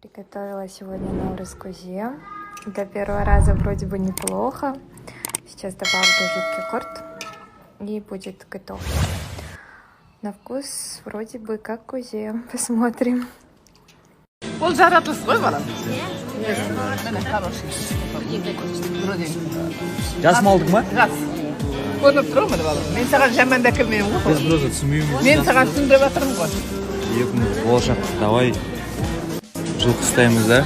Приготовила сегодня Наурыз кузе. Для первого раза вроде бы неплохо. Сейчас добавлю жидкий корт и будет готов. На вкус вроде бы как кузе. Посмотрим. Пол жаратылыс қой балам. Міне хороший. Жас малдық ма? Жас. Көрініп тұр ғой балам. Мен саған жаман да кірмеймін ғой. Біз просто түсінбейміз. Мен саған түсіндіріп жатырмын ғой. Болашақ давай жылқы ұстаймыз да.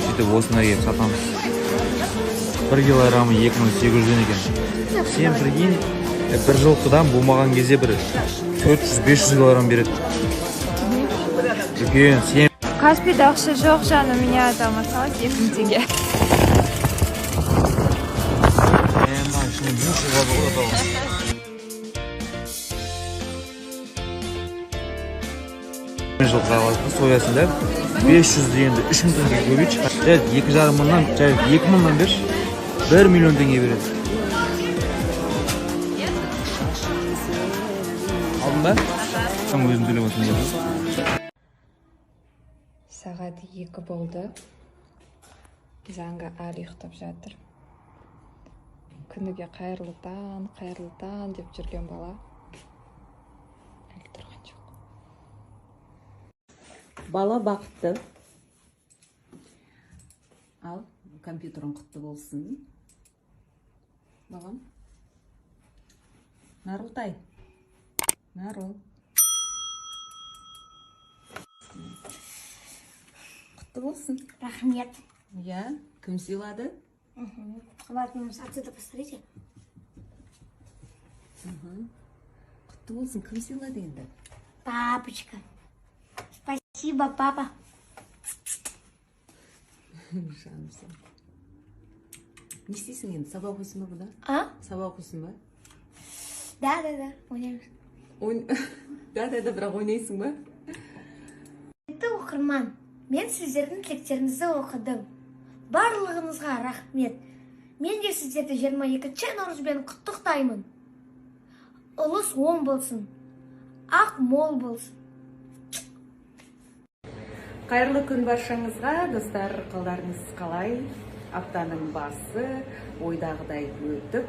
Сөйтіп осына келіп сатамыз. 1 килограммы 2800 екен. Сен прикинь, бір жылқыдан болмаған кезде бір 400-500 килограмм береді. Үлкен, сен... Каспийда ақша жоқ жаным, меня там осталось 2 теңге. Жылқы алады, соясын да 500 дегенді 3000 теңге көбейт шығады. 2,5 мыңнан, 2 мыңнан берші 1 миллион теңге береді. Алдың ба? Өзім төлеп отырмын. Сағат 2 болды. Заңға әлі ұйықтап жатыр. Күніге қайырлы таң деп жүрген бала. Әлі тұрған жоқ. Бала бақытты. Ал, компьютерің құтты болсын. Балам. Нарылтай. Нарыл. Құтты болсын. Рахмет. Я, кім сыйлады? Хватит, отсюда посмотрите. Құтты болсын, кім сыйлады енді? Папочка. Спасибо, папа. Жанымсың. Не істейсің енді? Сабақ оқисың ба бұда? А? Сабақ оқисың ба? Да, ойнаймыз. Да, бірақ ойнайсың ба? Оқырман, мен сіздердің тілектеріңізді оқыдым. Барлығыңызға рахмет. Мен де сіздерді 22 наурызбен құттықтаймын. Ұлыс оң болсын. Ақ мол болсын. Қайырлы күн баршаңызға, достар, қалдарыңыз қалай? Аптаның басы ойдағыдай өтіп,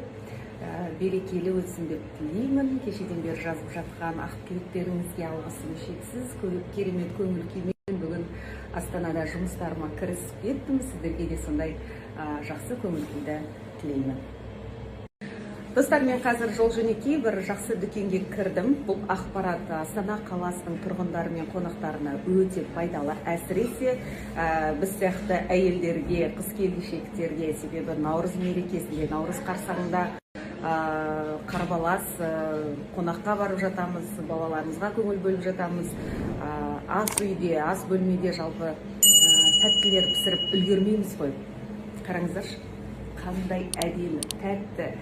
берекелі өтсін деп тілеймін. Кешеден бері жазып жатқан ақ тілектеріңізге алғысым шексіз, керемет көңіл күймен бүгін Астанада жұмыстарыма кірісіп кеттім. Сіздерге де сондай жақсы көңіл күйді тілеймін. Достар, мен қазір жол жөнекей бір жақсы дүкенге кірдім. Бұл ақпарат Астана қаласының тұрғындары мен қонақтарына өте пайдалы. Әсіресе біз сияқты әйелдерге, қыз-келіншектерге, себебі Наурыз мерекесінде, Наурыз қарсаңында қарбалас қонаққа барып жатамыз, балаларымызға көңіл бөліп жатамыз. Ас үйде, ас бөлмеде жалпы тәттілер пісіріп үлгермейміз ғой. Қараңыздаршы, қандай әдемі, тәтті